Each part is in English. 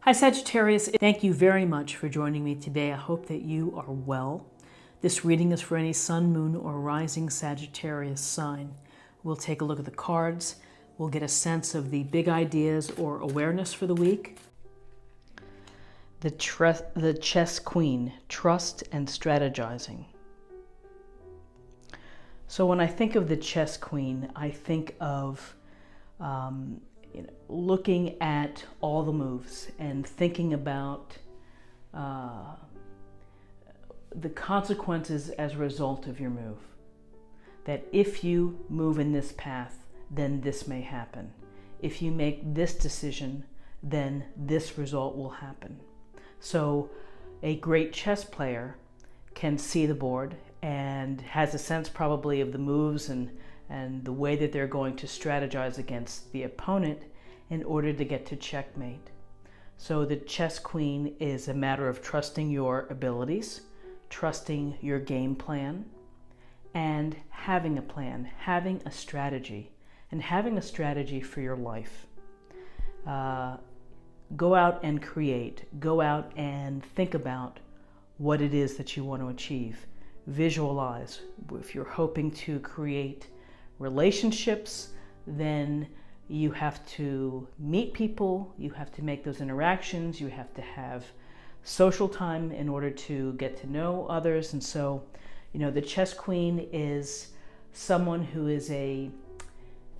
Hi Sagittarius, thank you very much for joining me today. I hope that you are well. This reading is for any sun, moon, or rising Sagittarius sign. We'll take a look at the cards. We'll get a sense of the big ideas or awareness for the week. The Chess Queen, trust and strategizing. So when I think of the Chess Queen, I think of looking at all the moves and thinking about the consequences as a result of your move. That if you move in this path, then this may happen. If you make this decision, then this result will happen. So a great chess player can see the board and has a sense probably of the moves and the way that they're going to strategize against the opponent in order to get to checkmate. So the Chess Queen is a matter of trusting your abilities, trusting your game plan, and having a plan, having a strategy, and having a strategy for your life. Go out and create. Go out and think about what it is that you want to achieve. Visualize. If you're hoping to create relationships, then you have to meet people, you have to make those interactions, you have to have social time in order to get to know others. And so, the Chess Queen is someone who is a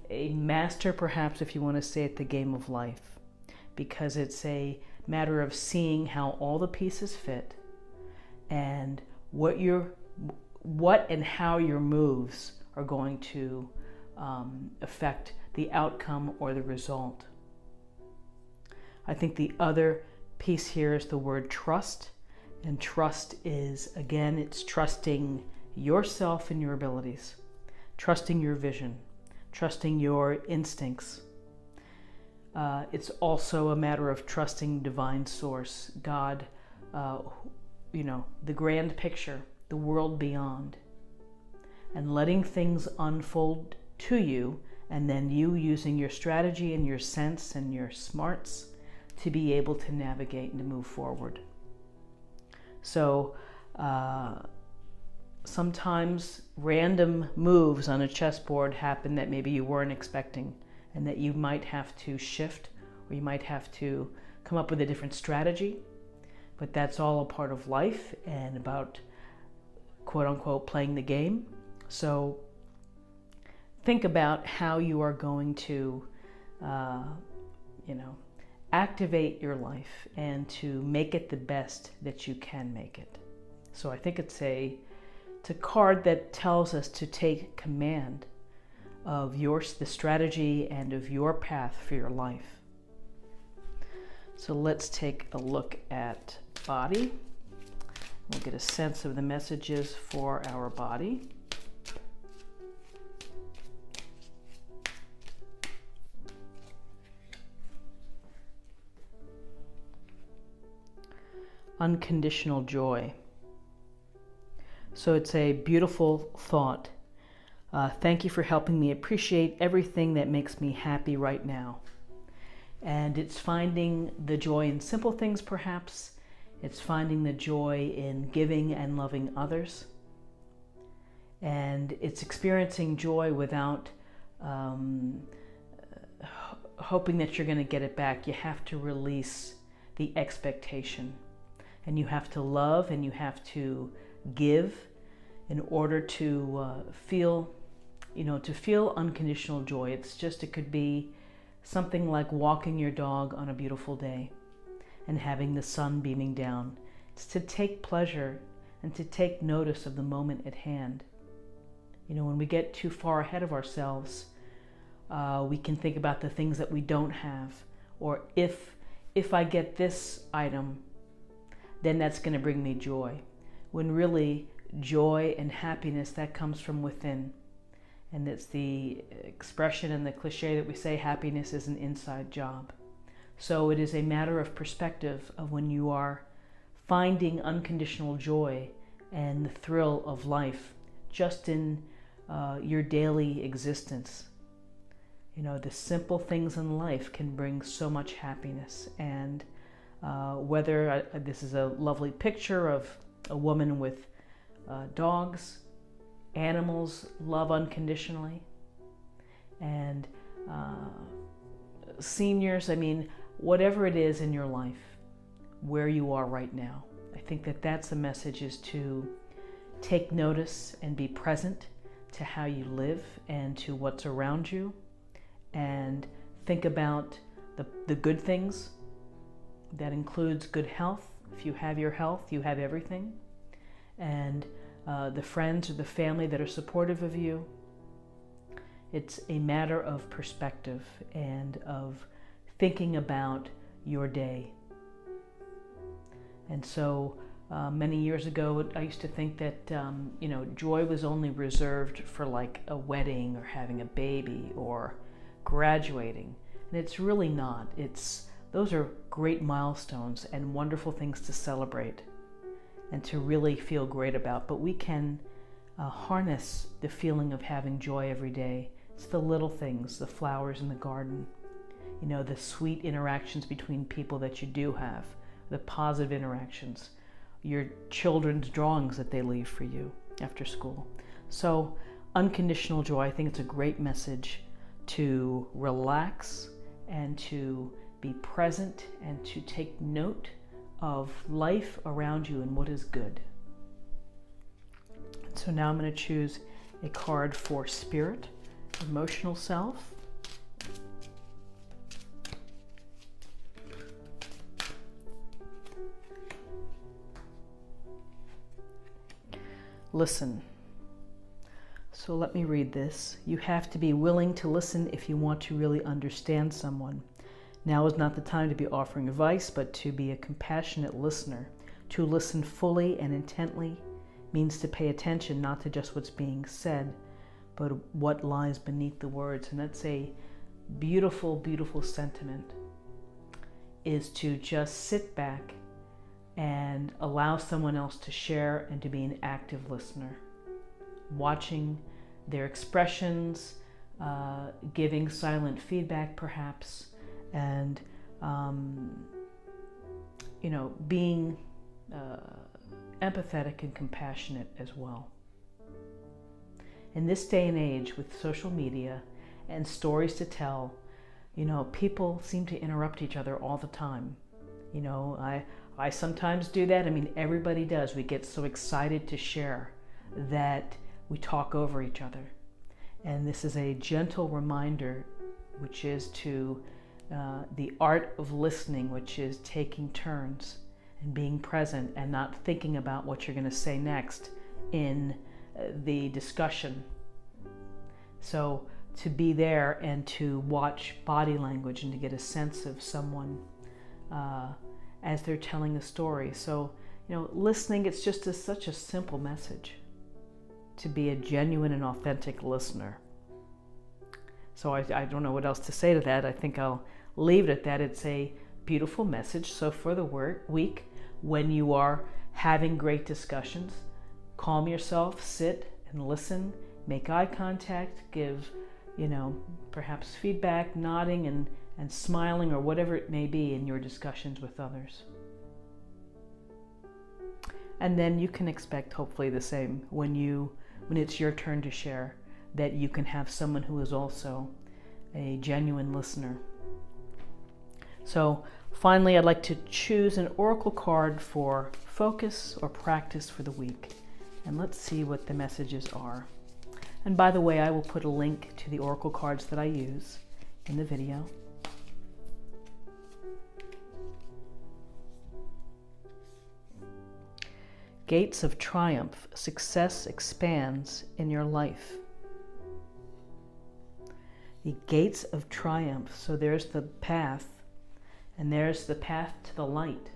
master, perhaps, if you want to say it, the game of life, because it's a matter of seeing how all the pieces fit and what and how your moves are going to affect the outcome or the result. I think the other piece here is the word trust. And trust is, again, it's trusting yourself and your abilities, trusting your vision, trusting your instincts. It's also a matter of trusting divine source, God, the grand picture, the world beyond, and letting things unfold to you, and then you using your strategy and your sense and your smarts to be able to navigate and to move forward. So sometimes random moves on a chessboard happen that maybe you weren't expecting, and that you might have to shift, or you might have to come up with a different strategy. But that's all a part of life and about, quote unquote, playing the game. So think about how you are going to, activate your life and to make it the best that you can make it. So I think it's a card that tells us to take command of the strategy and of your path for your life. So let's take a look at body. We'll get a sense of the messages for our body. Unconditional joy. So it's a beautiful thought. Thank you for helping me appreciate everything that makes me happy right now. And it's finding the joy in simple things, perhaps. It's finding the joy in giving and loving others. And it's experiencing joy without hoping that you're going to get it back. You have to release the expectation. And you have to love and you have to give in order to feel unconditional joy. It could be something like walking your dog on a beautiful day and having the sun beaming down. It's to take pleasure and to take notice of the moment at hand. When we get too far ahead of ourselves, we can think about the things that we don't have, or if I get this item, then that's going to bring me joy. When really joy and happiness, that comes from within. And it's the expression and the cliche that we say happiness is an inside job. So it is a matter of perspective of when you are finding unconditional joy and the thrill of life just in your daily existence. The simple things in life can bring so much happiness and Whether this is a lovely picture of a woman with dogs, animals love unconditionally, and seniors, I mean, whatever it is in your life, where you are right now. I think that that's the message, is to take notice and be present to how you live and to what's around you, and think about the good things. That includes good health. If you have your health, you have everything. And the friends or the family that are supportive of you. It's a matter of perspective and of thinking about your day. And so many years ago, I used to think that joy was only reserved for like a wedding or having a baby or graduating, and it's really not. Those are great milestones and wonderful things to celebrate and to really feel great about. But we can harness the feeling of having joy every day. It's the little things, the flowers in the garden, the sweet interactions between people that you do have, the positive interactions, your children's drawings that they leave for you after school. So unconditional joy, I think it's a great message to relax and to be present and to take note of life around you and what is good. So now I'm going to choose a card for spirit, emotional self. Listen. So let me read this. You have to be willing to listen if you want to really understand someone. Now is not the time to be offering advice, but to be a compassionate listener. To listen fully and intently means to pay attention not to just what's being said, but what lies beneath the words. And that's a beautiful, beautiful sentiment, is to just sit back and allow someone else to share and to be an active listener, watching their expressions, giving silent feedback perhaps, and being empathetic and compassionate as well. In this day and age with social media and stories to tell, people seem to interrupt each other all the time. I sometimes do that. I mean, everybody does. We get so excited to share that we talk over each other. And this is a gentle reminder, which is to the art of listening, which is taking turns and being present and not thinking about what you're going to say next in the discussion. So to be there and to watch body language and to get a sense of someone as they're telling a story. So, listening, it's just such a simple message to be a genuine and authentic listener. So I don't know what else to say to that. I think I'll leave it at that. It's a beautiful message. So for the week, when you are having great discussions, calm yourself, sit and listen, make eye contact, give, perhaps feedback, nodding and smiling, or whatever it may be in your discussions with others. And then you can expect hopefully the same when it's your turn to share, that you can have someone who is also a genuine listener. So finally, I'd like to choose an oracle card for focus or practice for the week. And let's see what the messages are. And by the way, I will put a link to the oracle cards that I use in the video. Gates of triumph. Success expands in your life. The gates of triumph. So there's the path, and there's the path to the light.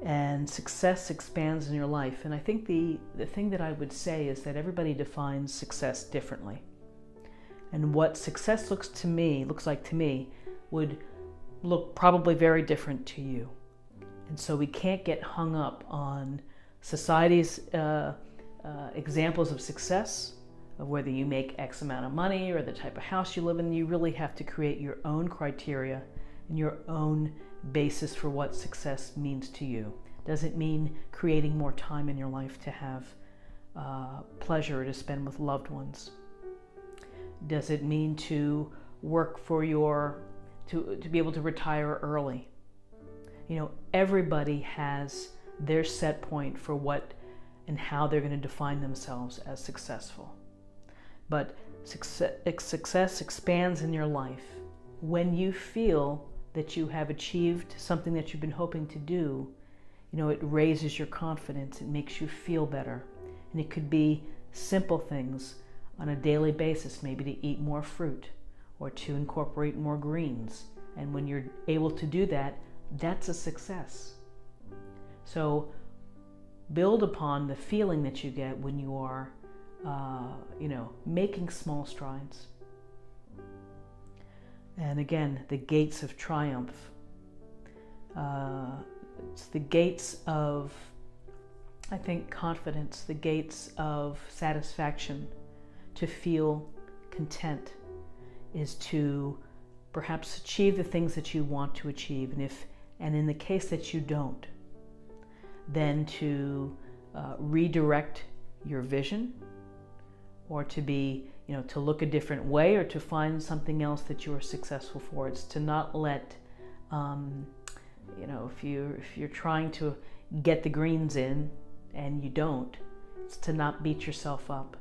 And success expands in your life. And I think the thing that I would say is that everybody defines success differently. And what success looks like to me would look probably very different to you. And so we can't get hung up on society's examples of success, of whether you make X amount of money or the type of house you live in. You really have to create your own criteria and your own basis for what success means to you. Does it mean creating more time in your life to have pleasure to spend with loved ones? Does it mean to work for to be able to retire early? You know, everybody has their set point for what and how they're going to define themselves as successful. But success expands in your life when you feel that you have achieved something that you've been hoping to do. You know, it raises your confidence, it makes you feel better. And it could be simple things on a daily basis, maybe to eat more fruit or to incorporate more greens. And when you're able to do that, that's a success. So build upon the feeling that you get when you are, making small strides. And again, the gates of triumph. It's the gates of, I think, confidence, the gates of satisfaction. To feel content is to perhaps achieve the things that you want to achieve. And in the case that you don't, then to redirect your vision, or to be, to look a different way, or to find something else that you are successful for. It's to not let, if you're trying to get the greens in and you don't, it's to not beat yourself up.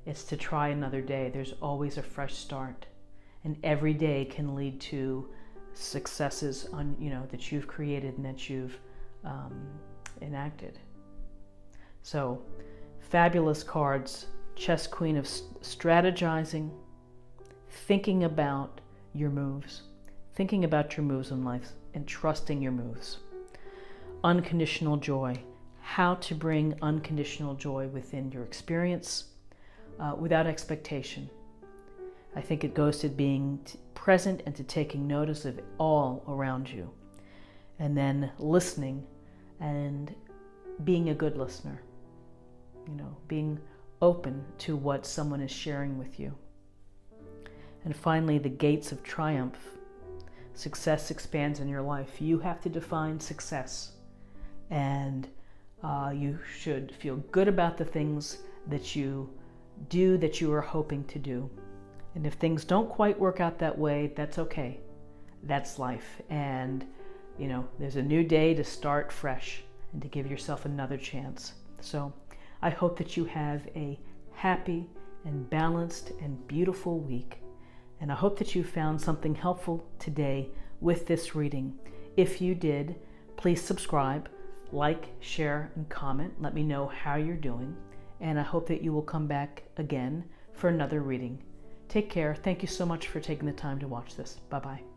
It's to try another day. There's always a fresh start, and every day can lead to successes that you've created and that you've enacted. So, fabulous cards. Chess Queen of strategizing, thinking about your moves in life, and trusting your moves. Unconditional joy. How to bring unconditional joy within your experience without expectation. I think it goes to being present and to taking notice of all around you. And then listening and being a good listener. Being open to what someone is sharing with you. And finally, the gates of triumph. Success expands in your life. You have to define success. And you should feel good about the things that you do, that you are hoping to do. And if things don't quite work out that way, that's okay. That's life. And, there's a new day to start fresh and to give yourself another chance. So I hope that you have a happy and balanced and beautiful week. And I hope that you found something helpful today with this reading. If you did, please subscribe, like, share, and comment. Let me know how you're doing. And I hope that you will come back again for another reading. Take care. Thank you so much for taking the time to watch this. Bye-bye.